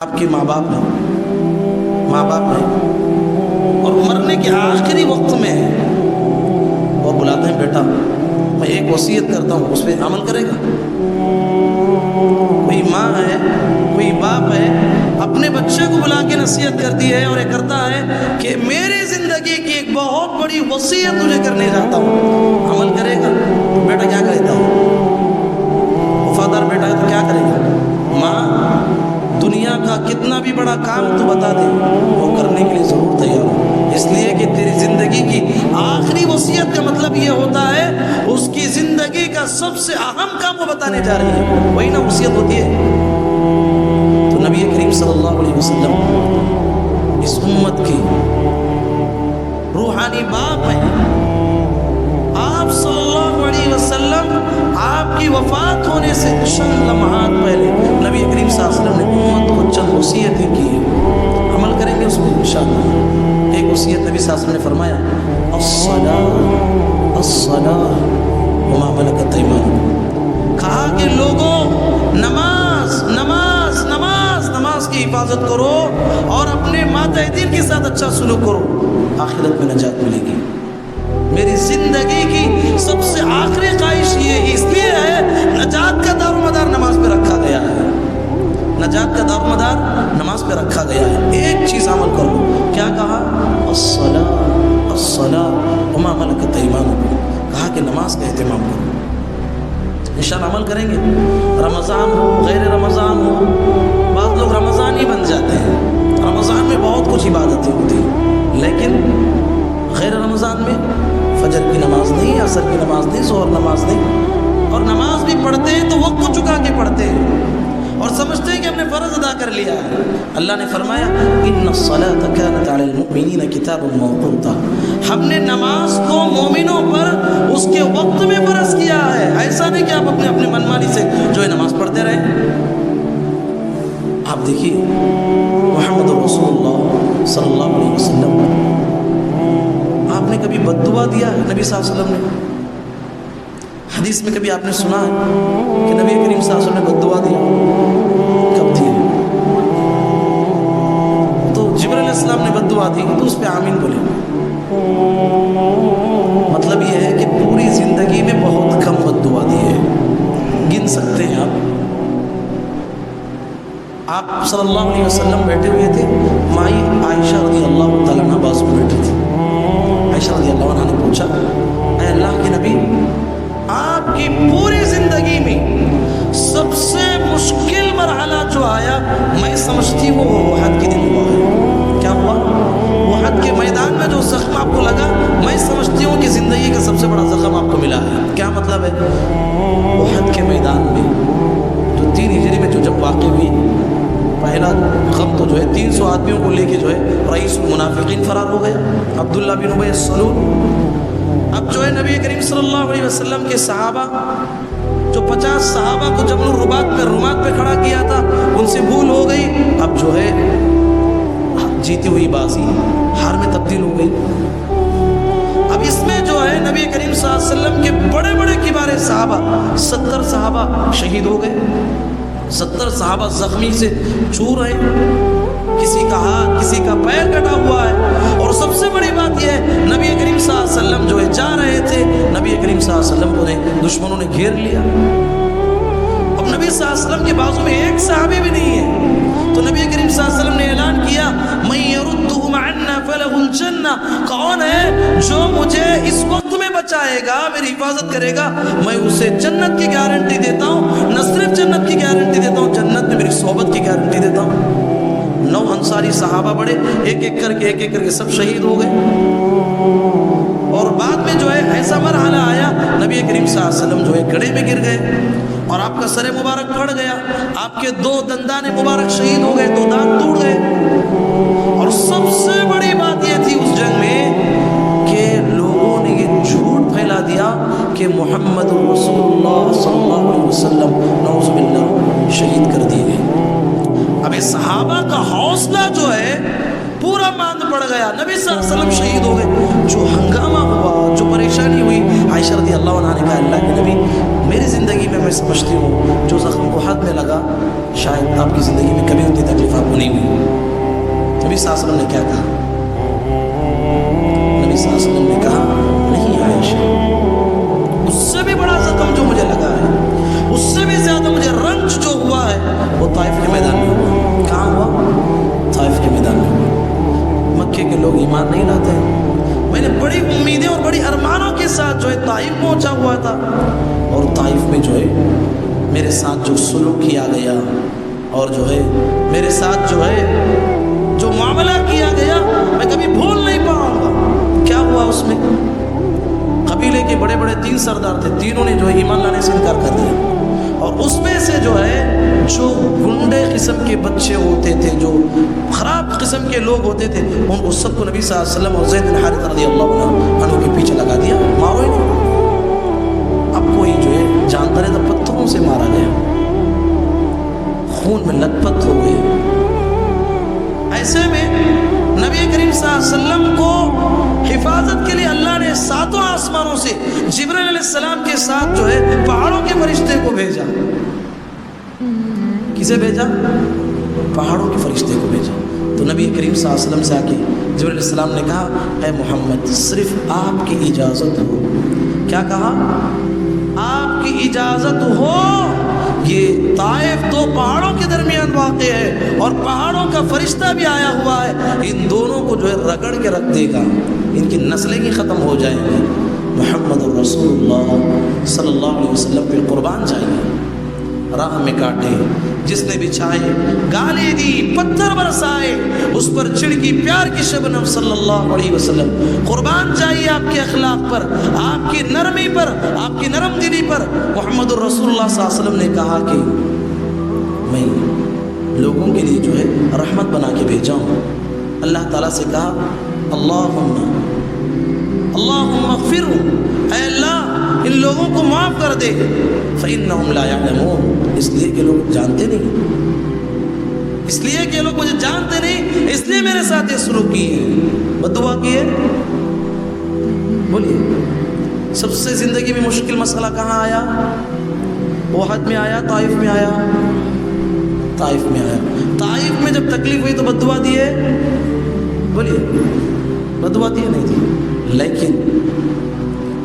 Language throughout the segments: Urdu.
آپ کے ماں باپ ہیں اور مرنے کے آخری وقت میں وہ بلاتے ہیں بیٹا میں ایک وصیت کرتا ہوں اس پہ عمل کرے گا؟ کوئی ماں ہے کوئی باپ ہے اپنے بچے کو بلا کے نصیحت کرتی ہے اور یہ کرتا ہے کہ میری زندگی کی ایک بہت بڑی وصیت تجھے کرنے جاتا ہوں، عمل کرے گا؟ تو بیٹا کیا کہتا ہے؟ وفادار بیٹا ہے تو کیا کرے گا؟ ماں دنیا کا کتنا بھی بڑا کام تو بتا دے وہ کرنے کے لیے ضرور تیار ہو، اس لیے کہ تیری زندگی کی آخری وصیت کا مطلب یہ ہوتا ہے اس کی زندگی کا سب سے اہم کام وہ بتانے جا رہی ہے، وہی نا وصیت ہوتی ہے۔ تو نبی کریم صلی اللہ علیہ وسلم اس امت کی روحانی باپ ہیں۔ آپ صلی اللہ علیہ وسلم آپ کی وفات ہونے سے چند لمحات پہلے نبی کریم صلی اللہ علیہ وسلم نے امت کو چند وصیتیں کی ہیں، عمل کریں گے اس میں انشاءاللہ۔ ایک وصیت نبی صلی اللہ علیہ وسلم نے فرمایا الصلاۃ وما ملکت ایمانکم، کہا کہ لوگوں نماز نماز نماز نماز کی حفاظت کرو اور اپنے ماتحتین کے ساتھ اچھا سلوک کرو، آخرت میں نجات ملے گی۔ میری زندگی کی سب سے آخری خواہش یہ اس لیے ہے نجات کا دار و مدار نماز پہ رکھا گیا ہے، نجات کا دار و مدار نماز پہ رکھا گیا ہے۔ ایک چیز عمل کر لو، کیا کہا؟ الصلاۃ وما ملکت ایمانکم، کہا کہ نماز کا اہتمام کرو، انشاءاللہ عمل کریں گے۔ رمضان ہو غیر رمضان ہو، بعض لوگ رمضان ہی بن جاتے ہیں، رمضان میں بہت کچھ عبادتیں ہوتی ہیں، لیکن غیر رمضان میں فجر کی نماز نہیں، عصر کی نماز نہیں، ظہر نماز نہیں، اور نماز بھی پڑھتے ہیں تو وقت کو چکا کے پڑھتے ہیں اور سمجھتے ہیں کہ ہم نے فرض ادا کر لیا ہے۔ اللہ نے فرمایا ان الصلاۃ کانت علی المؤمنین کتابا موقوتا، ہم نے نماز کو مومنوں پر اس کے وقت میں فرض کیا ہے، ایسا نہیں کہ آپ اپنے اپنے منمانی سے جو ہے نماز پڑھتے رہیں۔ آپ دیکھیے محمد رسول اللہ صلی اللہ علیہ وسلم، آپ نے کبھی بد دعا دیا ہے نبی صلی اللہ علیہ وسلم نے؟ حدیث میں کبھی آپ نے سنا ہے کہ نبی کریم صلی اللہ علیہ وسلم نے بد دعا دیا؟ کب دی؟ تو جبرائیل علیہ السلام نے بد دعا دی تو اس پہ آمین بولے۔ مطلب یہ ہے کہ پوری زندگی میں بہت کم بد دعا دی ہے، گن سکتے ہیں آپ صلی اللہ علیہ وسلم بیٹھے ہوئے تھے، مائی عائشہ رضی اللہ تعالیٰ عنہ باز میں بیٹھی تھی۔ عائشہ رضی اللہ عنہ نے پوچھا اے اللہ کے نبی، آپ کی پوری زندگی میں سب سے مشکل مرحلہ جو آیا میں سمجھتی ہوں وہ احد کے دن ہوا ہے۔ کیا ہوا؟ احد کے میدان میں جو زخم آپ کو لگا میں سمجھتی ہوں کہ زندگی کا سب سے بڑا زخم آپ کو ملا ہے۔ کیا مطلب ہے؟ احد کے میدان میں جو 3 ہجری میں جو جب واقع ہوئی، پہلا غم تو جو ہے 300 آدمیوں کو لے کے جو ہے رئیس المنافقین فرار ہو گیا عبداللہ بن ابی سلول۔ اب جو ہے نبی کریم صلی اللہ علیہ وسلم کے صحابہ جو 50 صحابہ کو جبل الرمات پہ کھڑا کیا تھا ان سے بھول ہو گئی، اب جو ہے جیتی ہوئی بازی ہار میں تبدیل ہو گئی۔ اب اس میں جو ہے نبی کریم صلی اللہ علیہ وسلم کے بڑے بڑے کبار صحابہ 70 صحابہ شہید ہو گئے، 70 صحابہ زخمی سے چور ہیں، کسی کا ہاتھ کسی کا پیر کٹا ہوا ہے، اور سب سے بڑی بات یہ ہے نبی کریم صلی اللہ علیہ وسلم جو ہے جا رہے تھے، نبی کریم صلی اللہ علیہ وسلم کو دشمنوں نے گھیر لیا۔ اب نبی صلی اللہ علیہ وسلم کے بازو میں ایک صحابی بھی نہیں ہے، تو نبی کریم صلی اللہ علیہ وسلم نے اعلان کیا من یردهم عنا فلہ الجنہ، کون ہے جو مجھے اس وقت میں بچائے گا، میری حفاظت کرے گا، میں اسے جنت کی گارنٹی دیتا ہوں، نہ صرف جنت کی گارنٹی دیتا ہوں، جنت میں میری صحبت کی گارنٹی دیتا ہوں۔ 9 انصاری صحابہ بڑے ایک ایک کر کے سب شہید ہو گئے، اور بعد میں جو ہے ایسا مرحلہ آیا نبی کریم صلی اللہ علیہ وسلم جو ہے گڑھے میں گر گئے اور آپ کا سر مبارک پھڑ گیا، آپ کے 2 دندان مبارک شہید ہو گئے، 2 دانت ٹوٹ گئے، اور سب سے بڑی بات یہ تھی اس جنگ میں کہ لوگوں نے یہ جھوٹ پھیلا دیا کہ محمد رسول اللہ صلی اللہ علیہ وسلم نعوذ باللہ شہید کر دیے گئے۔ اب اس صحابہ کا حوصلہ جو ہے پورا ماند پڑ گیا، نبی صلی اللہ علیہ وسلم شہید ہو گئے، جو ہنگامہ ہوا، جو پریشانی ہوئی، عائشہ رضی اللہ عنہ نے کہا اللہ کے نبی میری زندگی میں میں سمجھتی ہوں جو زخم احد میں لگا شاید آپ کی زندگی میں کبھی اتنی تکلیف آپ کو نہیں ہوئی۔ نبی صلی اللہ علیہ وسلم نے کیا کہا؟ نبی صلی اللہ علیہ وسلم نے کہا نہیں عائشہ، اس سے بھی بڑا زخم جو مجھے لگا ہے، اس سے بھی زیادہ مجھے رنج جو ہوا ہے وہ طائف کے میدان میں ہوا۔ کہاں ہوا؟ طائف کے میدان میں ہوا۔ مکے کے لوگ ایمان نہیں لاتے، میں نے بڑی امیدیں اور بڑی ارمانوں کے ساتھ جو ہے طائف پہنچا ہوا تھا، اور طائف میں جو ہے میرے ساتھ جو سلوک کیا گیا اور جو ہے میرے ساتھ جو ہے جو معاملہ کیا گیا میں کبھی بھول نہیں پاؤں گا۔ کیا ہوا اس میں؟ قبیلے کے بڑے بڑے 3 سردار تھے، تینوں نے جو ہے ایمان لانے سے انکار کر دیا، اور اس میں سے جو ہے جو گنڈے قسم کے بچے ہوتے تھے، جو خراب قسم کے لوگ ہوتے تھے، ان کو سب کو نبی صلی اللہ علیہ وسلم اور زید بن حارثہ رضی اللہ عنہ کے پیچھے لگا دیا، مارو ہی نہیں۔ اب کوئی جو ہے جانتا رہتا پتھروں سے مارا گیا، خون میں لت پت ہو گئی۔ ایسے میں نبی کریم صلی اللہ علیہ وسلم کو حفاظت کے لیے اللہ نے 7 آسمانوں سے جبرائیل علیہ السلام کے ساتھ جو ہے پہاڑوں کے فرشتے کو بھیجا۔ کسے بھیجا؟ پہاڑوں کے فرشتے کو بھیجا۔ تو نبی کریم صلی اللہ علیہ وسلم سے آ کے جبرائیل علیہ السلام نے کہا اے محمد صرف آپ کی اجازت ہو۔ کیا کہا؟ آپ کی اجازت ہو، یہ طائف 2 پہاڑوں کے درمیان واقع ہے اور پہاڑوں کا فرشتہ بھی آیا ہوا ہے، ان دونوں کو جو ہے رگڑ کے رکھ دے گا، ان کی نسلیں ہی ختم ہو جائیں گی، محمد رسول اللہ صلی اللہ علیہ وسلم پہ قربان جائیں گے۔ راہ میں کاٹے، جس نے بچھائے، گالی دی، پتھر برسائے، اس پر چھڑکی پیار کی شبنم صلی اللہ علیہ وسلم، قربان جائیے آپ کے اخلاق پر، آپ کی نرمی پر، آپ کی نرم دلی پر۔ محمد الرسول اللہ صلی اللہ علیہ وسلم نے کہا کہ میں لوگوں کے لیے جو ہے رحمت بنا کے بھیجا ہوں۔ اللہ تعالیٰ سے کہا اللہم اغفرہم، اے اللہ ان لوگوں کو معاف کر دے، فإنہم لا یعلمون، اس لیے کہ لوگ جانتے نہیں، اس لیے کہ لوگ مجھے جانتے نہیں، اس لیے میرے ساتھ یہ سلوک کی ہے، بد دعا کی ہے۔ بولیے سب سے زندگی میں مشکل مسئلہ کہاں آیا؟ احد میں آیا، طائف میں آیا؟ طائف میں آیا۔ طائف میں جب تکلیف ہوئی تو بد دعا دی ہے؟ بولیے بد دعا دی ہے؟ نہیں تھی۔ لیکن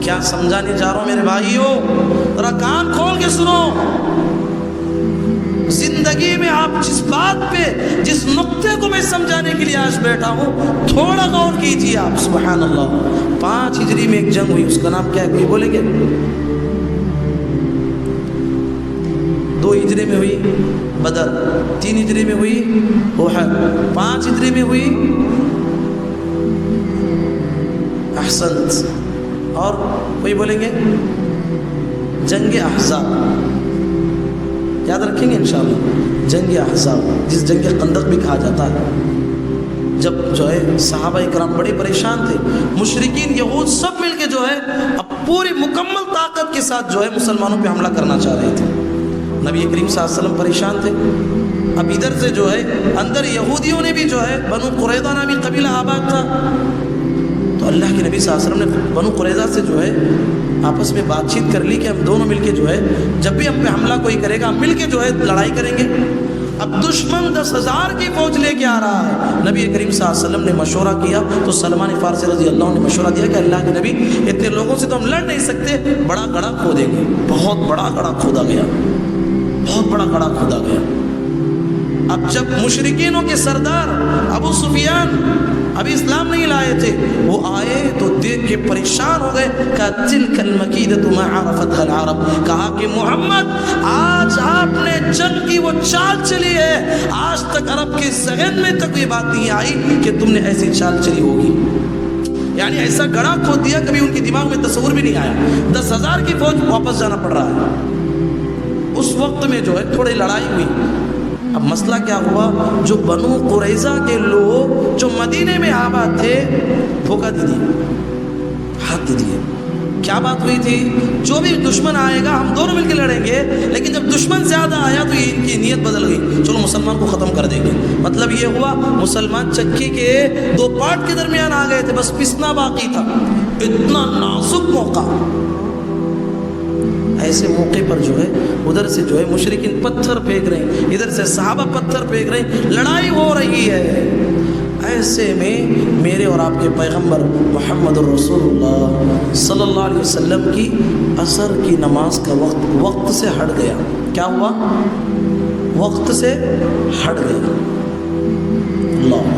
کیا سمجھانے جا رہا ہوں میرے بھائیوں، ذرا کان کھول کے سنو، زندگی میں آپ جس بات پہ، جس نقطے کو میں سمجھانے کے لیے آج بیٹھا ہوں، تھوڑا غور کیجیے آپ۔ سبحان اللہ، 5 ہجری میں ایک جنگ ہوئی، اس کا نام کیا ہے؟ کوئی بولیں گے؟ 2 ہجری میں ہوئی بدر، 3 ہجری میں ہوئی احد، 5 ہجری میں ہوئی احسنت، اور کوئی بولیں گے جنگ احزاب، یاد رکھیں گے انشاءاللہ جنگ احزاب، جس جنگ خندق بھی کہا جاتا ہے، جب جو ہے صحابہ کرام بڑے پریشان تھے، مشرکین یہود سب مل کے جو ہے اب پوری مکمل طاقت کے ساتھ جو ہے مسلمانوں پہ حملہ کرنا چاہ رہے تھے۔ نبی کریم صلی اللہ علیہ وسلم پریشان تھے، اب ادھر سے جو ہے اندر یہودیوں نے بھی جو ہے بنو قریظہ نامی قبیلہ آباد تھا، تو اللہ کے نبی صلی اللہ علیہ وسلم نے بنو قریظہ سے جو ہے آپس میں بات چیت کر لی کہ ہم دونوں مل کے جو ہے جب بھی ہم پہ حملہ کوئی کرے گا ہم مل کے جو ہے لڑائی کریں گے۔ اب دشمن 10,000 کی فوج لے کے آ رہا ہے، نبی کریم صلی اللہ علیہ وسلم نے مشورہ کیا تو سلمان فارسی رضی اللہ عنہ نے مشورہ دیا کہ اللہ کے نبی اتنے لوگوں سے تو ہم لڑ نہیں سکتے، بڑا گڑھا کھودیں گے۔ بہت بڑا گڑھا کھودا گیا، بہت بڑا گڑھا کھودا گیا۔ اب جب مشرکینوں کے سردار ابو سفیان ابھی اسلام نہیں لائے تھے، وہ آئے تو دیکھ کے پریشان ہو گئے، کہا تلک المکیدۃ ما عرفتها العرب، کہا کہ محمد آج آپ نے جنگ کی وہ چال چلی ہے، آج تک عرب کے ذہن میں تک یہ بات نہیں آئی کہ تم نے ایسی چال چلی ہوگی، یعنی ایسا گڑھا کھود دیا کبھی ان کے دماغ میں تصور بھی نہیں آیا۔ 10,000 کی فوج واپس جانا پڑ رہا ہے۔ اس وقت میں جو ہے تھوڑی لڑائی ہوئی۔ اب مسئلہ کیا ہوا، جو بنو قریظہ کے لوگ جو مدینے میں آباد تھے دھوکہ دے دیے، ہاتھ دے دیے، کیا بات ہوئی تھی؟ جو بھی دشمن آئے گا ہم دونوں مل کے لڑیں گے، لیکن جب دشمن زیادہ آیا تو یہ ان کی نیت بدل گئی، چلو مسلمان کو ختم کر دیں گے۔ مطلب یہ ہوا مسلمان چکی کے دو پارٹ کے درمیان آ گئے تھے، بس پسنا باقی تھا۔ اتنا نازک موقع، ایسے موقع پر جو ہے ادھر سے جو ہے مشرکین پتھر پھینک رہے ہیں، ادھر سے صحابہ پتھر پھینک رہے ہیں، لڑائی ہو رہی ہے۔ ایسے میں میرے اور آپ کے پیغمبر محمد الرسول اللہ صلی اللہ علیہ وسلم کی عصر کی نماز کا وقت سے ہٹ گیا۔ کیا ہوا؟ وقت سے ہٹ گیا۔ اللہ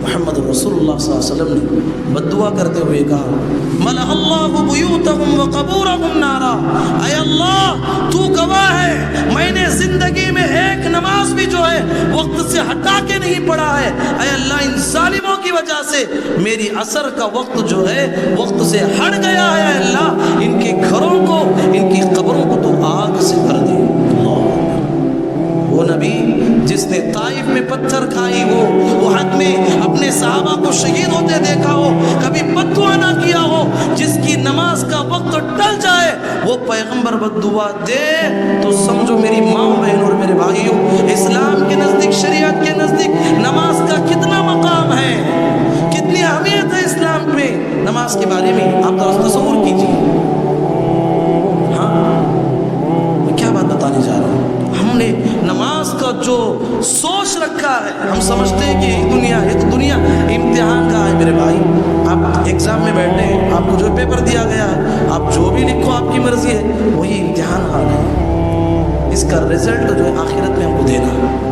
محمد رسول اللہ صلی اللہ علیہ وسلم نے بد دعا کرتے ہوئے کہا، ملأ اللہ بیوتہم وقبورہم نارا، اے اللہ تو گواہ ہے میں نے زندگی میں ایک نماز بھی جو ہے وقت سے ہٹا کے نہیں پڑھا ہے، اے اللہ ان ظالموں کی وجہ سے میری عصر کا وقت جو ہے وقت سے ہٹ گیا ہے، اے اللہ ان کے گھروں کو، ان کی قبروں کو تو آگ سے بھر دے۔ وہ نبی جس نے طائف میں پتھر کھائی ہو، احد میں اپنے صحابہ کو شہید ہوتے دیکھا ہو، کبھی بد دعا نہ کیا ہو، جس کی نماز کا وقت ٹل جائے وہ پیغمبر بد دعا دے تو سمجھو میری ماں بہن اور میرے بھائیوں، اسلام کے نزدیک، شریعت کے نزدیک نماز کا کتنا مقام ہے، کتنی اہمیت ہے اسلام میں نماز کے بارے میں، آپ تصور کیجیے۔ ہاں میں کیا بات بتانے جا رہا ہوں، ہم نے نماز کا جو سوچ رکھا ہے، ہم سمجھتے ہیں کہ یہ تو دنیا امتحان کا ہے۔ میرے بھائی آپ ایگزام میں بیٹھے ہیں، آپ کو جو پیپر دیا گیا ہے آپ جو بھی لکھو آپ کی مرضی ہے، وہی امتحان حال ہے، اس کا رزلٹ جو ہے آخرت میں ہم کو دینا ہے۔